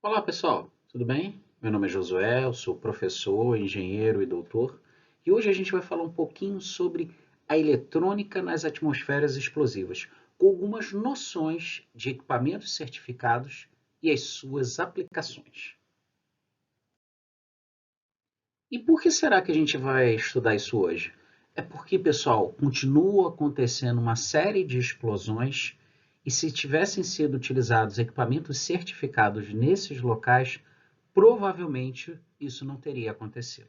Olá pessoal, tudo bem? Meu nome é Josué, eu sou professor, engenheiro e doutor, e hoje a gente vai falar um pouquinho sobre a eletrônica nas atmosferas explosivas, com algumas noções de equipamentos certificados e as suas aplicações. E por que será que a gente vai estudar isso hoje? É porque, pessoal, continua acontecendo uma série de explosões e se tivessem sido utilizados equipamentos certificados nesses locais, provavelmente isso não teria acontecido.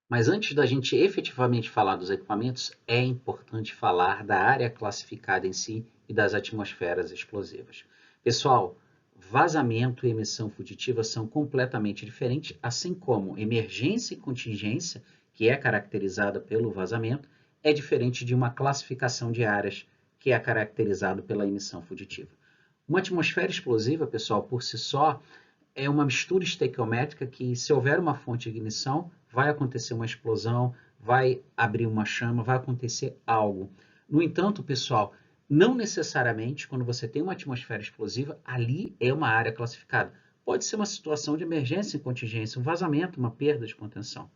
Mas antes da gente efetivamente falar dos equipamentos, é importante falar da área classificada em si e das atmosferas explosivas. Pessoal, vazamento e emissão fugitiva são completamente diferentes, assim como emergência e contingência, que é caracterizada pelo vazamento, é diferente de uma classificação de áreas, que é caracterizado pela emissão fugitiva. Uma atmosfera explosiva, pessoal, por si só, é uma mistura estequiométrica que, se houver uma fonte de ignição, vai acontecer uma explosão, vai abrir uma chama, vai acontecer algo. No entanto, pessoal, não necessariamente quando você tem uma atmosfera explosiva, ali é uma área classificada. Pode ser uma situação de emergência e contingência, um vazamento, uma perda de contenção.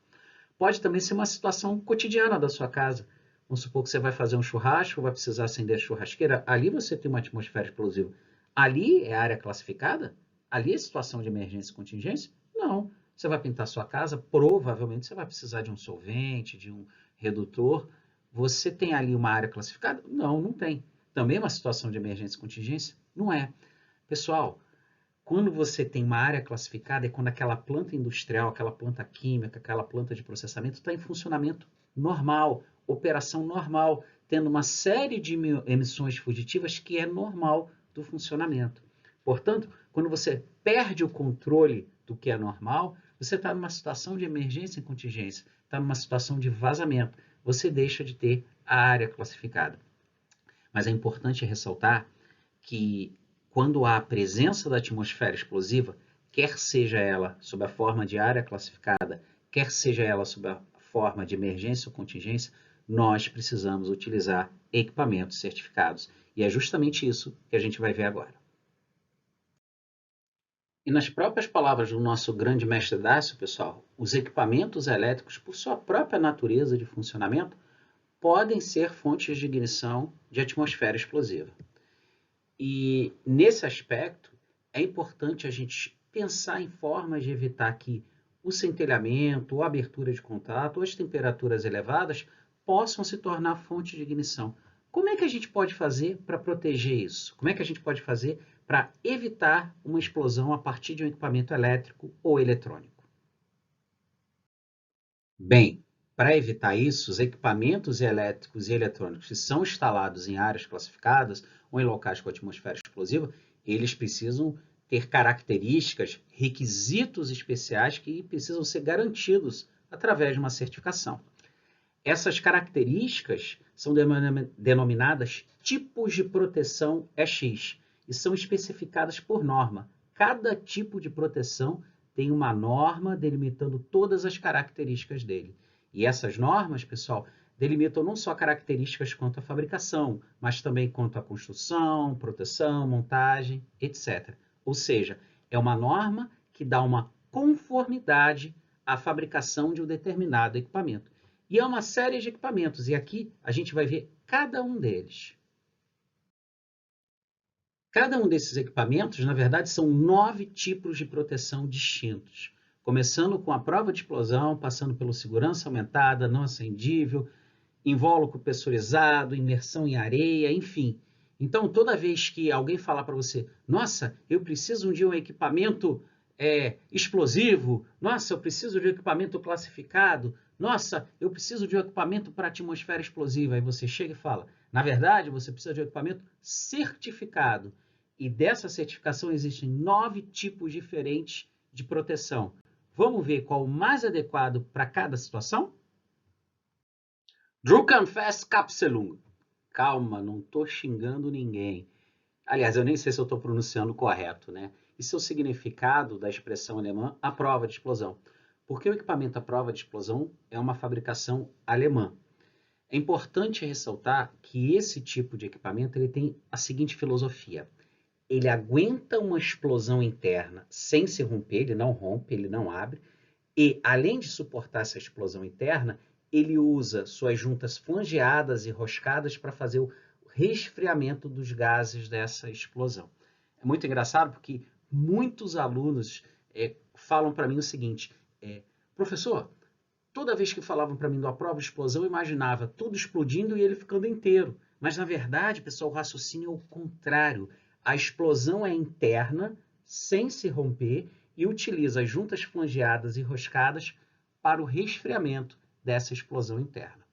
Pode também ser uma situação cotidiana da sua casa. Vamos supor que você vai fazer um churrasco, vai precisar acender a churrasqueira. Ali você tem uma atmosfera explosiva. Ali é área classificada? Ali é situação de emergência e contingência? Não. Você vai pintar sua casa, provavelmente você vai precisar de um solvente, de um redutor. Você tem ali uma área classificada? Não, não tem. Também é uma situação de emergência e contingência? Não é. Pessoal, quando você tem uma área classificada, é quando aquela planta industrial, aquela planta química, aquela planta de processamento está em funcionamento normal, operação normal, tendo uma série de emissões fugitivas que é normal do funcionamento. Portanto, quando você perde o controle do que é normal, você está numa situação de emergência e contingência, está numa situação de vazamento. Você deixa de ter a área classificada. Mas é importante ressaltar que quando há a presença da atmosfera explosiva, quer seja ela sob a forma de área classificada, quer seja ela sob a forma de emergência ou contingência, nós precisamos utilizar equipamentos certificados. E é justamente isso que a gente vai ver agora. E nas próprias palavras do nosso grande mestre Dácio, pessoal, os equipamentos elétricos, por sua própria natureza de funcionamento, podem ser fontes de ignição de atmosfera explosiva. E nesse aspecto, é importante a gente pensar em formas de evitar que o centelhamento, ou a abertura de contato, ou as temperaturas elevadas possam se tornar fonte de ignição. Como é que a gente pode fazer para proteger isso? Como é que a gente pode fazer para evitar uma explosão a partir de um equipamento elétrico ou eletrônico? Bem, para evitar isso, os equipamentos elétricos e eletrônicos que são instalados em áreas classificadas ou em locais com atmosfera explosiva, eles precisam ter características, requisitos especiais que precisam ser garantidos através de uma certificação. Essas características são denominadas tipos de proteção EX e são especificadas por norma. Cada tipo de proteção tem uma norma delimitando todas as características dele. E essas normas, pessoal, delimitam não só características quanto à fabricação, mas também quanto à construção, proteção, montagem, etc. Ou seja, é uma norma que dá uma conformidade à fabricação de um determinado equipamento. E é uma série de equipamentos, e aqui a gente vai ver cada um deles. Cada um desses equipamentos, na verdade, são 9 tipos de proteção distintos, começando com a prova de explosão, passando pelo segurança aumentada, não acendível, invólucro pressurizado, imersão em areia, enfim. Então, toda vez que alguém falar para você, nossa, eu preciso de um equipamento explosivo, nossa, eu preciso de um equipamento classificado, nossa, eu preciso de um equipamento para atmosfera explosiva, aí você chega e fala, na verdade, você precisa de um equipamento certificado. E dessa certificação existem 9 tipos diferentes de proteção. Vamos ver qual o mais adequado para cada situação? Druckenfestkapselung. Calma, não estou xingando ninguém. Aliás, eu nem sei se eu estou pronunciando correto, né? Isso é o significado da expressão alemã à prova de explosão. Porque o equipamento à prova de explosão é uma fabricação alemã. É importante ressaltar que esse tipo de equipamento ele tem a seguinte filosofia. ele aguenta uma explosão interna sem se romper, ele não rompe, ele não abre, e além de suportar essa explosão interna, ele usa suas juntas flangeadas e roscadas para fazer o resfriamento dos gases dessa explosão. É muito engraçado porque muitos alunos falam para mim o seguinte, professor, toda vez que falavam para mim da prova de explosão, eu imaginava tudo explodindo e ele ficando inteiro. Mas, na verdade, pessoal, o raciocínio é o contrário. A explosão é interna, sem se romper, e utiliza as juntas flangeadas e roscadas para o resfriamento dessa explosão interna.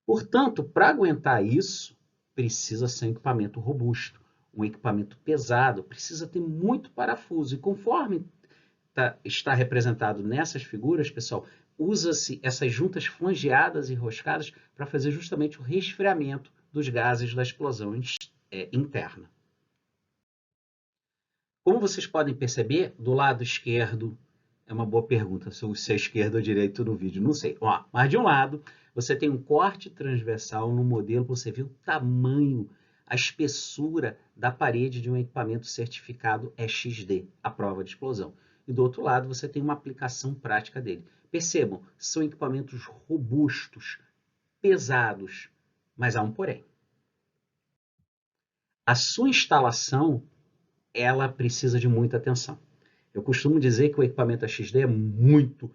Portanto, para aguentar isso, precisa ser um equipamento robusto, um equipamento pesado, precisa ter muito parafuso. E conforme está representado nessas figuras, pessoal, usa-se essas juntas flangeadas e roscadas para fazer justamente o resfriamento dos gases da explosão interna. Como vocês podem perceber, do lado esquerdo, é uma boa pergunta, se é esquerdo ou direito no vídeo, não sei. Mas de um lado, você tem um corte transversal no modelo, você vê o tamanho, a espessura da parede de um equipamento certificado EXD, a prova de explosão. E do outro lado, você tem uma aplicação prática dele. Percebam, são equipamentos robustos, pesados, mas há um porém. A sua instalação, ela precisa de muita atenção. Eu costumo dizer que o equipamento XD é muito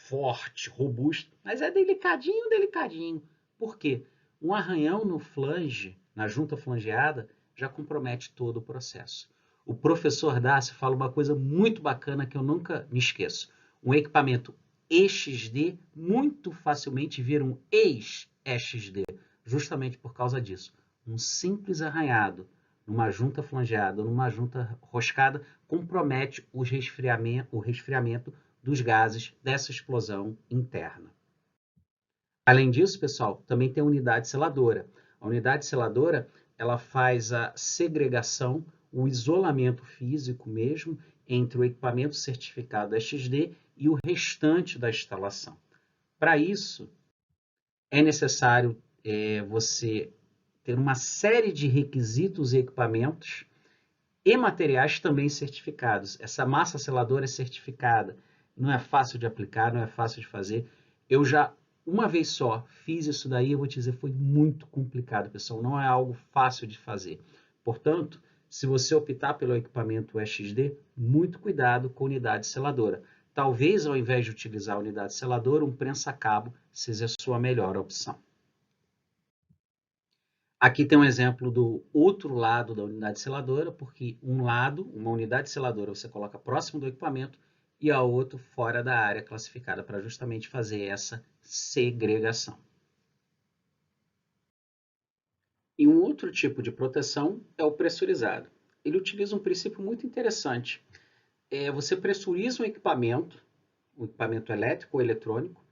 forte, robusto, mas é delicadinho, delicadinho. Por quê? Um arranhão no flange, na junta flangeada, já compromete todo o processo. O professor Dácio fala uma coisa muito bacana que eu nunca me esqueço. Um equipamento EXD muito facilmente vira um ex-EXD, justamente por causa disso. Um simples arranhado numa junta flangeada, numa junta roscada, compromete o resfriamento dos gases dessa explosão interna. Além disso, pessoal, também tem a unidade seladora. A unidade seladora, ela faz a segregação, o isolamento físico mesmo, entre o equipamento certificado XD e o restante da instalação. Para isso, é necessário você ter uma série de requisitos e equipamentos e materiais também certificados. Essa massa seladora é certificada. Não é fácil de aplicar, não é fácil de fazer. Eu já, uma vez só, fiz isso daí, eu vou te dizer, foi muito complicado, pessoal. Não é algo fácil de fazer. Portanto, se você optar pelo equipamento XD, muito cuidado com a unidade seladora. Talvez, ao invés de utilizar a unidade seladora, um prensa-cabo seja a sua melhor opção. Aqui tem um exemplo do outro lado da unidade seladora, porque um lado, uma unidade seladora, você coloca próximo do equipamento e a outro fora da área classificada, para justamente fazer essa segregação. E um outro tipo de proteção é o pressurizado. Ele utiliza um princípio muito interessante. Você pressuriza um equipamento elétrico ou eletrônico,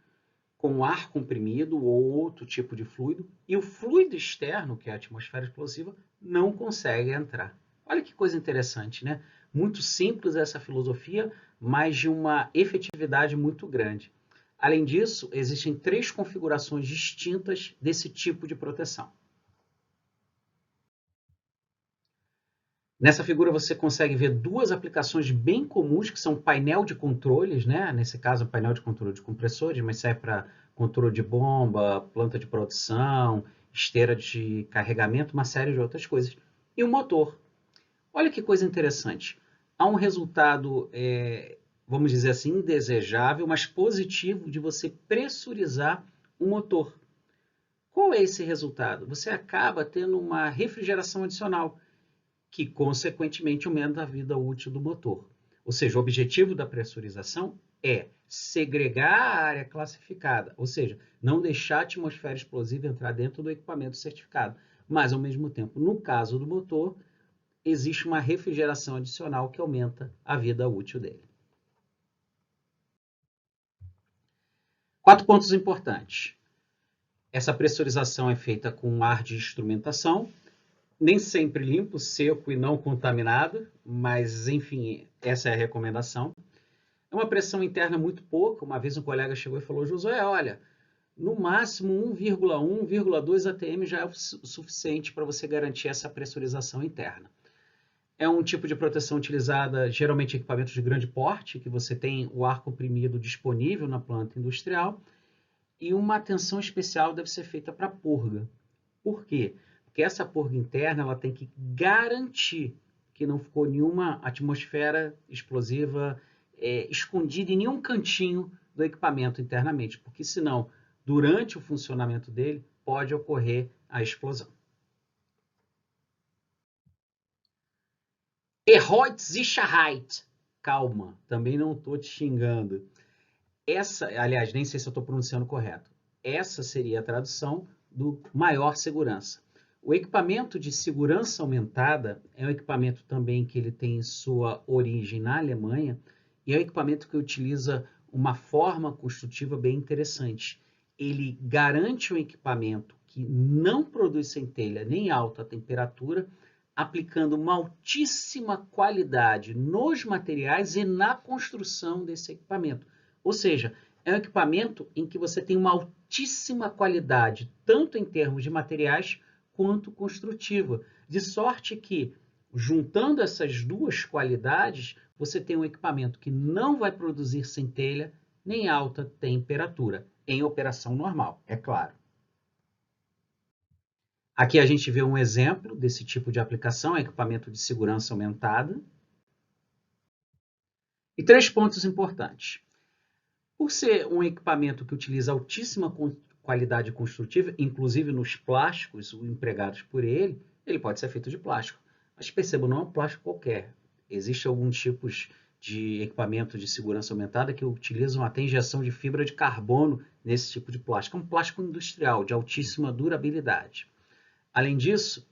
com ar comprimido ou outro tipo de fluido, e o fluido externo, que é a atmosfera explosiva, não consegue entrar. Olha que coisa interessante, né? Muito simples essa filosofia, mas de uma efetividade muito grande. Além disso, existem 3 configurações distintas desse tipo de proteção. Nessa figura você consegue ver 2 aplicações bem comuns, que são painel de controles, né? Nesse caso, painel de controle de compressores, mas serve para controle de bomba, planta de produção, esteira de carregamento, uma série de outras coisas. E o motor. Olha que coisa interessante. Há um resultado, vamos dizer assim, indesejável, mas positivo de você pressurizar o motor. Qual é esse resultado? Você acaba tendo uma refrigeração adicional, que consequentemente aumenta a vida útil do motor. Ou seja, o objetivo da pressurização é segregar a área classificada, ou seja, não deixar a atmosfera explosiva entrar dentro do equipamento certificado. Mas, ao mesmo tempo, no caso do motor, existe uma refrigeração adicional que aumenta a vida útil dele. 4 pontos importantes. Essa pressurização é feita com ar de instrumentação, nem sempre limpo, seco e não contaminado, mas, enfim, essa é a recomendação. É uma pressão interna muito pouca. Uma vez um colega chegou e falou, Josué, olha, no máximo 1,1, 1,2 atm já é o suficiente para você garantir essa pressurização interna. É um tipo de proteção utilizada geralmente em equipamentos de grande porte, que você tem o ar comprimido disponível na planta industrial, e uma atenção especial deve ser feita para a purga. Por quê? Porque essa purga interna ela tem que garantir que não ficou nenhuma atmosfera explosiva escondida em nenhum cantinho do equipamento internamente, porque senão, durante o funcionamento dele, pode ocorrer a explosão. Errot Sicherheit. Calma, também não estou te xingando. Essa, aliás, nem sei se eu estou pronunciando correto. Essa seria a tradução do maior segurança. O equipamento de segurança aumentada é um equipamento também que ele tem sua origem na Alemanha e é um equipamento que utiliza uma forma construtiva bem interessante. Ele garante um equipamento que não produz centelha nem alta temperatura, aplicando uma altíssima qualidade nos materiais e na construção desse equipamento. Ou seja, é um equipamento em que você tem uma altíssima qualidade, tanto em termos de materiais quanto construtiva. De sorte que, juntando essas duas qualidades, você tem um equipamento que não vai produzir centelha nem alta temperatura, em operação normal, é claro. Aqui a gente vê um exemplo desse tipo de aplicação, equipamento de segurança aumentada. E 3 pontos importantes. Por ser um equipamento que utiliza altíssima qualidade construtiva, inclusive nos plásticos empregados por ele, ele pode ser feito de plástico. Mas perceba, não é um plástico qualquer. Existem alguns tipos de equipamento de segurança aumentada que utilizam até injeção de fibra de carbono nesse tipo de plástico. É um plástico industrial de altíssima durabilidade. Além disso,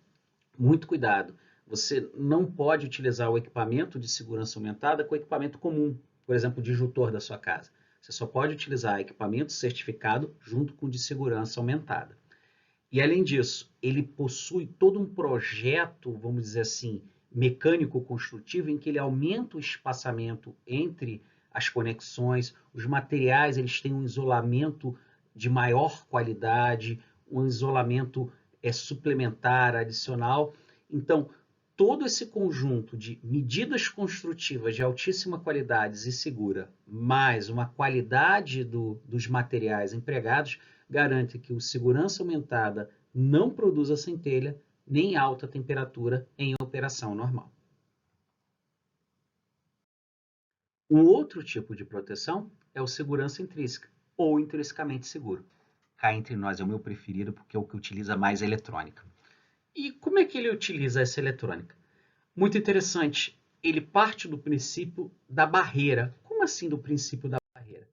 muito cuidado. Você não pode utilizar o equipamento de segurança aumentada com o equipamento comum, por exemplo, o disjuntor da sua casa. Você só pode utilizar equipamento certificado junto com o de segurança aumentada. E, além disso, ele possui todo um projeto, vamos dizer assim, mecânico-construtivo, em que ele aumenta o espaçamento entre as conexões, os materiais eles têm um isolamento de maior qualidade, um isolamento suplementar, adicional. Então, todo esse conjunto de medidas construtivas de altíssima qualidade e segura, mais uma qualidade dos materiais empregados, garante que o segurança aumentada não produza centelha nem alta temperatura em operação normal. Um outro tipo de proteção é o segurança intrínseca, ou intrinsecamente seguro. Cá entre nós é o meu preferido porque é o que utiliza mais eletrônica. E como é que ele utiliza essa eletrônica? Muito interessante. Ele parte do princípio da barreira. Como assim do princípio da barreira?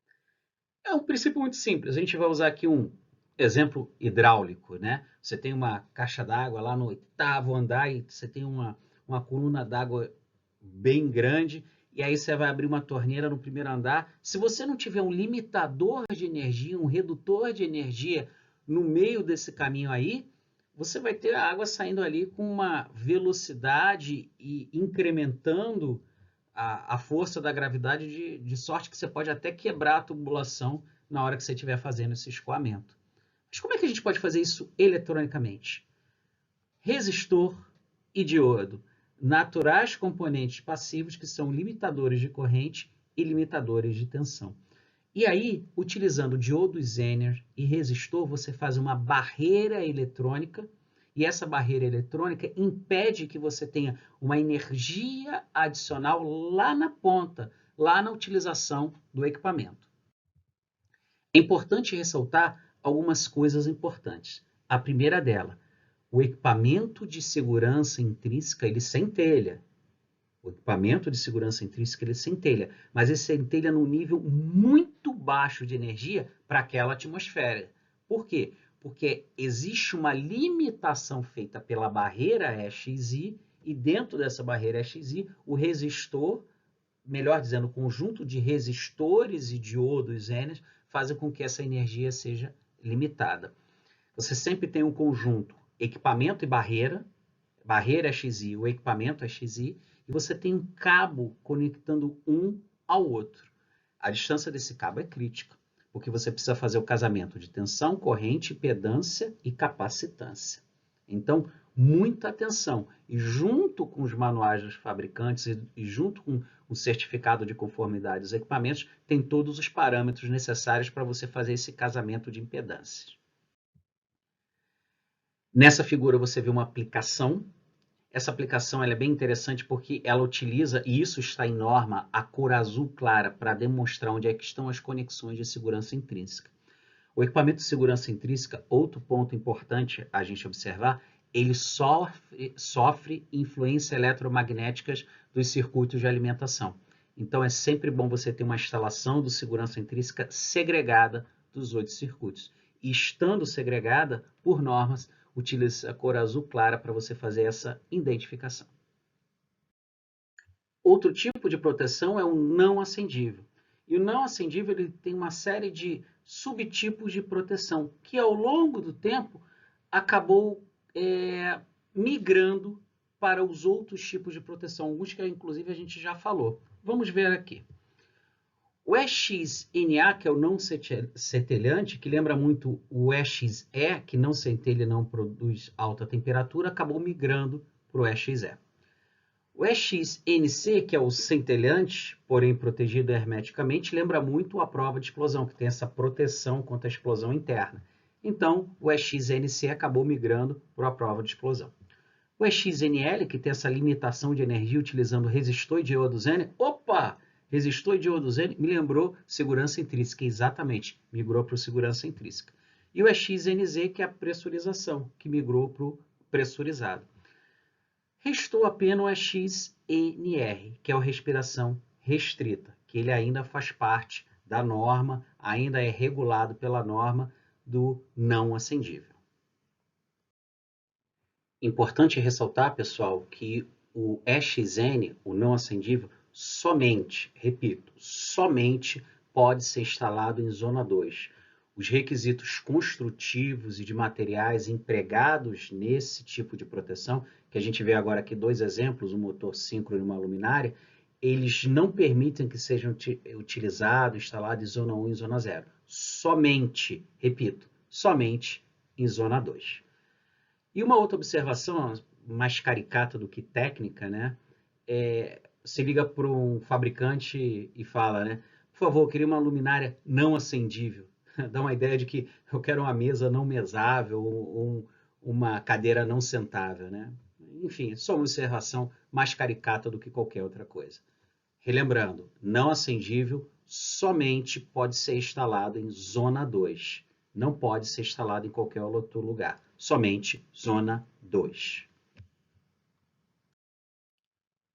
É um princípio muito simples. A gente vai usar aqui um exemplo hidráulico, né? Você tem uma caixa d'água lá no 8º andar e você tem uma coluna d'água bem grande e aí você vai abrir uma torneira no primeiro andar. Se você não tiver um limitador de energia, um redutor de energia no meio desse caminho aí, você vai ter a água saindo ali com uma velocidade e incrementando a força da gravidade de sorte que você pode até quebrar a tubulação na hora que você estiver fazendo esse escoamento. Mas como é que a gente pode fazer isso eletronicamente? Resistor e diodo, naturais componentes passivos que são limitadores de corrente e limitadores de tensão. E aí, utilizando diodo Zener e resistor, você faz uma barreira eletrônica e essa barreira eletrônica impede que você tenha uma energia adicional lá na ponta, lá na utilização do equipamento. É importante ressaltar algumas coisas importantes. A primeira dela, o equipamento de segurança intrínseca, ele centelha. O equipamento de segurança intrínseca, ele centelha, mas ele centelha num nível muito baixo de energia para aquela atmosfera. Por quê? Porque existe uma limitação feita pela barreira EXI e dentro dessa barreira EXI, o resistor, melhor dizendo, o conjunto de resistores e diodos Zener fazem com que essa energia seja limitada. Você sempre tem um conjunto equipamento e barreira EXI, o equipamento EXI, e você tem um cabo conectando um ao outro. A distância desse cabo é crítica, porque você precisa fazer o casamento de tensão, corrente, impedância e capacitância. Então, muita atenção. E junto com os manuais dos fabricantes e junto com o certificado de conformidade dos equipamentos, tem todos os parâmetros necessários para você fazer esse casamento de impedâncias. Nessa figura você vê uma aplicação. Essa aplicação ela é bem interessante porque ela utiliza, e isso está em norma, a cor azul clara para demonstrar onde é que estão as conexões de segurança intrínseca. O equipamento de segurança intrínseca, outro ponto importante a gente observar, ele sofre influências eletromagnéticas dos circuitos de alimentação. Então é sempre bom você ter uma instalação de segurança intrínseca segregada dos outros circuitos. E estando segregada, por normas, utilize a cor azul clara para você fazer essa identificação. Outro tipo de proteção é o não acendível. E o não acendível ele tem uma série de subtipos de proteção que, ao longo do tempo, acabou migrando para os outros tipos de proteção, alguns que, inclusive, a gente já falou. Vamos ver aqui. O EXNA, que é o não centelhante, que lembra muito o EXE, que não centelha e não produz alta temperatura, acabou migrando para o EXE. O EXNC, que é o centelhante, porém protegido hermeticamente, lembra muito a prova de explosão, que tem essa proteção contra a explosão interna. Então, o EXNC acabou migrando para a prova de explosão. O EXNL, que tem essa limitação de energia utilizando resistor e diodo-Zener, resistor e diodo-Zener me lembrou segurança intrínseca, exatamente, migrou para o segurança intrínseca. E o EXNZ, que é a pressurização, que migrou para o pressurizado. Restou apenas o EXNR, que é a respiração restrita, que ele ainda faz parte da norma, ainda é regulado pela norma do não acendível. Importante ressaltar, pessoal, que o EXN, o não acendível, somente, repito, somente pode ser instalado em zona 2. Os requisitos construtivos e de materiais empregados nesse tipo de proteção, que a gente vê agora aqui dois exemplos, um motor síncrono e uma luminária, eles não permitem que sejam utilizados, instalados em zona 1 e zona 0. Somente, repito, somente em zona 2. E uma outra observação, mais caricata do que técnica, né? Você liga para um fabricante e fala, né? Por favor, eu queria uma luminária não acendível. Dá uma ideia de que eu quero uma mesa não mesável ou uma cadeira não sentável, né? Enfim, só uma observação mais caricata do que qualquer outra coisa. Relembrando, não acendível somente pode ser instalado em zona 2. Não pode ser instalado em qualquer outro lugar. Somente zona 2.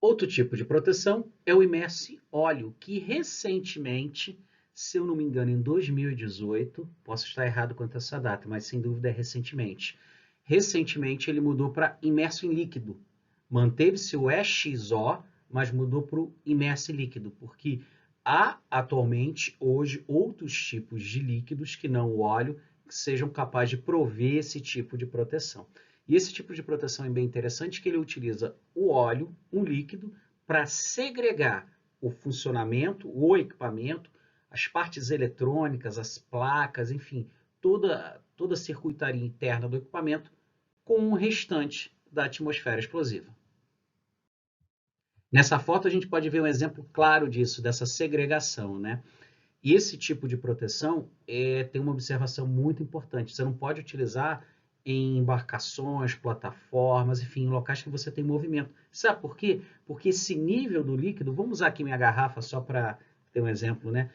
Outro tipo de proteção é o imerse óleo, que recentemente, se eu não me engano, em 2018, posso estar errado quanto a essa data, mas sem dúvida é recentemente. Recentemente ele mudou para imerso em líquido. Manteve-se o EXO, mas mudou para o imerso em líquido, porque há atualmente, hoje, outros tipos de líquidos que não o óleo, que sejam capazes de prover esse tipo de proteção. E esse tipo de proteção é bem interessante, que ele utiliza o óleo, um líquido, para segregar o funcionamento, o equipamento, as partes eletrônicas, as placas, enfim, toda a circuitaria interna do equipamento com o restante da atmosfera explosiva. Nessa foto a gente pode ver um exemplo claro disso, dessa segregação, né? E esse tipo de proteção tem uma observação muito importante. Você não pode utilizar em embarcações, plataformas, enfim, em locais que você tem movimento. Sabe por quê? Porque esse nível do líquido, vamos usar aqui minha garrafa só para ter um exemplo, né?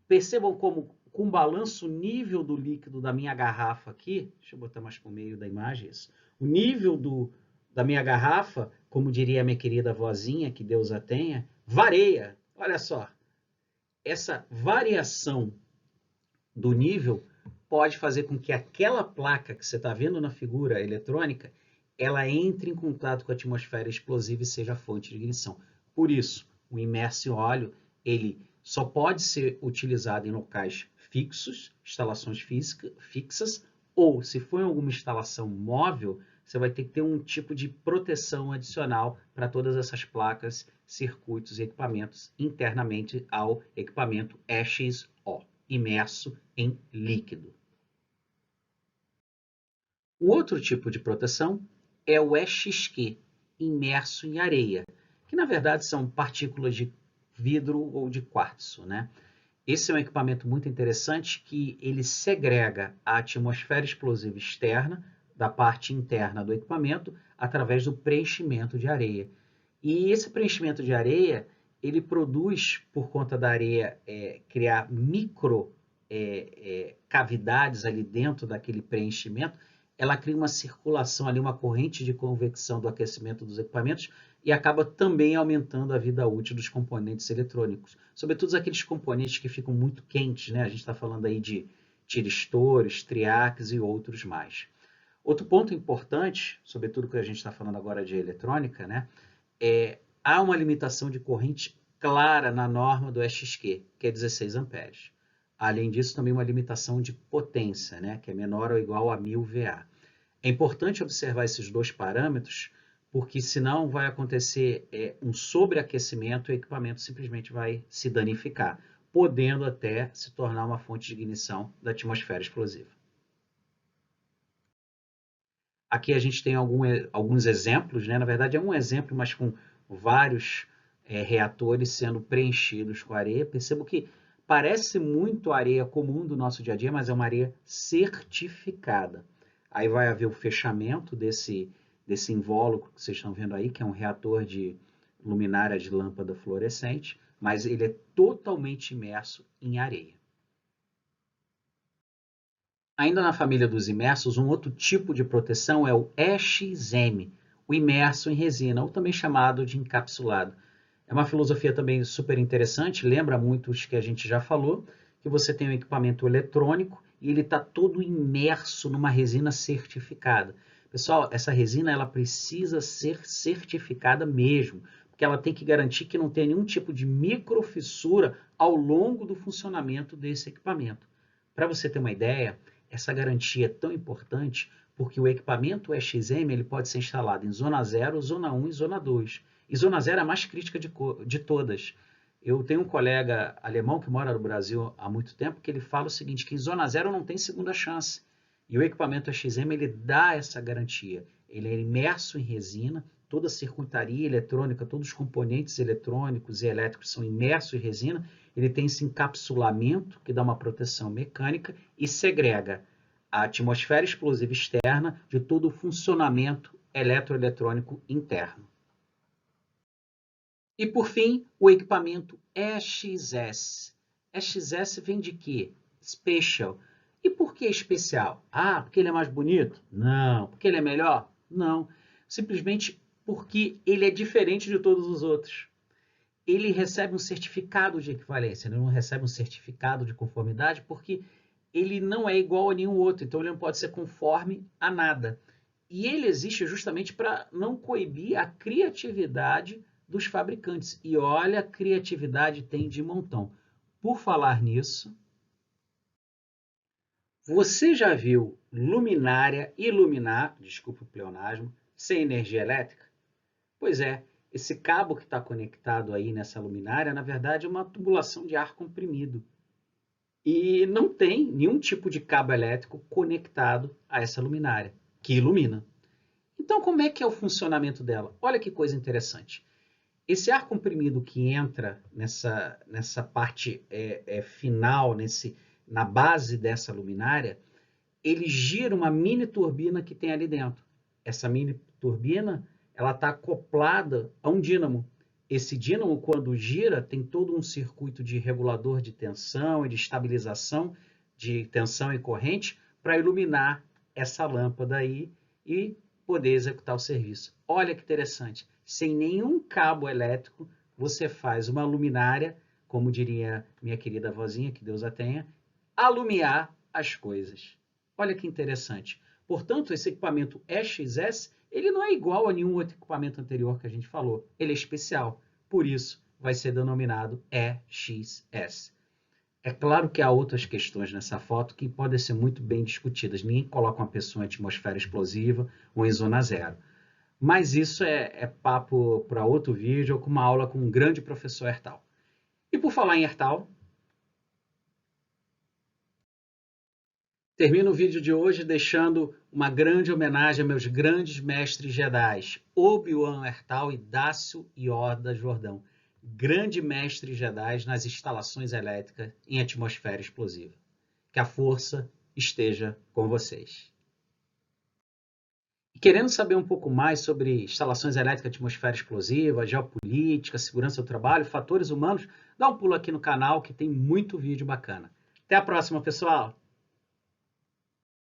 Percebam como, com o balanço, o nível do líquido da minha garrafa aqui, deixa eu botar mais para o meio da imagem isso, o nível da minha garrafa, como diria a minha querida vozinha, que Deus a tenha, varia. Olha só, essa variação do nível pode fazer com que aquela placa que você está vendo na figura eletrônica, ela entre em contato com a atmosfera explosiva e seja a fonte de ignição. Por isso, o imerso em óleo, ele só pode ser utilizado em locais fixos, instalações fixas, ou se for em alguma instalação móvel, você vai ter que ter um tipo de proteção adicional para todas essas placas, circuitos e equipamentos internamente ao equipamento EXO, imerso em líquido. O outro tipo de proteção é o EXQ, imerso em areia, que na verdade são partículas de vidro ou de quartzo, né? Esse é um equipamento muito interessante que ele segrega a atmosfera explosiva externa da parte interna do equipamento através do preenchimento de areia. E esse preenchimento de areia, ele produz, por conta da areia criar micro cavidades ali dentro daquele preenchimento, ela cria uma circulação ali, uma corrente de convecção do aquecimento dos equipamentos e acaba também aumentando a vida útil dos componentes eletrônicos, sobretudo aqueles componentes que ficam muito quentes, né? A gente está falando aí de tiristores, triacs e outros mais. Outro ponto importante, sobretudo que a gente está falando agora de eletrônica, né? Há uma limitação de corrente clara na norma do EXQ, que é 16 amperes. Além disso, também uma limitação de potência, né? Que é menor ou igual a 1000 VA. É importante observar esses dois parâmetros, porque senão vai acontecer um sobreaquecimento e o equipamento simplesmente vai se danificar, podendo até se tornar uma fonte de ignição da atmosfera explosiva. Aqui a gente tem alguns exemplos, né? Na verdade é um exemplo, mas com vários reatores sendo preenchidos com areia. Percebo que parece muito a areia comum do nosso dia a dia, mas é uma areia certificada. Aí vai haver o fechamento desse invólucro que vocês estão vendo aí, que é um reator de luminária de lâmpada fluorescente, mas ele é totalmente imerso em areia. Ainda na família dos imersos, um outro tipo de proteção é o EXM, o imerso em resina, ou também chamado de encapsulado. É uma filosofia também super interessante, lembra muito os que a gente já falou, que você tem um equipamento eletrônico e ele está todo imerso numa resina certificada. Pessoal, essa resina ela precisa ser certificada mesmo, porque ela tem que garantir que não tenha nenhum tipo de microfissura ao longo do funcionamento desse equipamento. Para você ter uma ideia, essa garantia é tão importante porque o equipamento EXM ele pode ser instalado em zona 0, zona 1 e zona 2. E zona 0 é a mais crítica de todas. Eu tenho um colega alemão que mora no Brasil há muito tempo que ele fala o seguinte, que em zona 0 não tem segunda chance. E o equipamento EXM ele dá essa garantia. Ele é imerso em resina, toda a circuitaria eletrônica, todos os componentes eletrônicos e elétricos são imersos em resina, ele tem esse encapsulamento que dá uma proteção mecânica e segrega a atmosfera explosiva externa de todo o funcionamento eletroeletrônico interno. E por fim, o equipamento EXS. EXS vem de quê? Special. E por que especial? Ah, porque ele é mais bonito? Não. Porque ele é melhor? Não. Simplesmente porque ele é diferente de todos os outros. Ele recebe um certificado de equivalência, ele não recebe um certificado de conformidade porque ele não é igual a nenhum outro, então ele não pode ser conforme a nada. E ele existe justamente para não coibir a criatividade dos fabricantes. E olha, a criatividade tem de montão. Por falar nisso, você já viu luminária iluminar, desculpa o pleonasmo, sem energia elétrica? Pois é, esse cabo que está conectado aí nessa luminária, na verdade, é uma tubulação de ar comprimido. E não tem nenhum tipo de cabo elétrico conectado a essa luminária, que ilumina. Então, como é que é o funcionamento dela? Olha que coisa interessante. Esse ar comprimido que entra nessa parte final, na base dessa luminária, ele gira uma mini turbina que tem ali dentro. Essa mini turbina ela está acoplada a um dínamo. Esse dínamo, quando gira, tem todo um circuito de regulador de tensão e de estabilização de tensão e corrente para iluminar essa lâmpada aí e poder executar o serviço. Olha que interessante. Sem nenhum cabo elétrico, você faz uma luminária, como diria minha querida vozinha, que Deus a tenha, alumiar as coisas. Olha que interessante. Portanto, esse equipamento EXS, ele não é igual a nenhum outro equipamento anterior que a gente falou. Ele é especial. Por isso, vai ser denominado EXS. É claro que há outras questões nessa foto que podem ser muito bem discutidas. Ninguém coloca uma pessoa em atmosfera explosiva ou em zona 0. Mas isso é papo para outro vídeo ou com uma aula com um grande professor Hertal. E por falar em Hertal, termino o vídeo de hoje deixando uma grande homenagem a meus grandes mestres Jedi, Obi-Wan Ertal e Dácio Yoda Jordão, grande mestre Jedi nas instalações elétricas em atmosfera explosiva. Que a força esteja com vocês. E querendo saber um pouco mais sobre instalações elétricas, atmosfera explosiva, geopolítica, segurança do trabalho, fatores humanos, dá um pulo aqui no canal que tem muito vídeo bacana. Até a próxima, pessoal!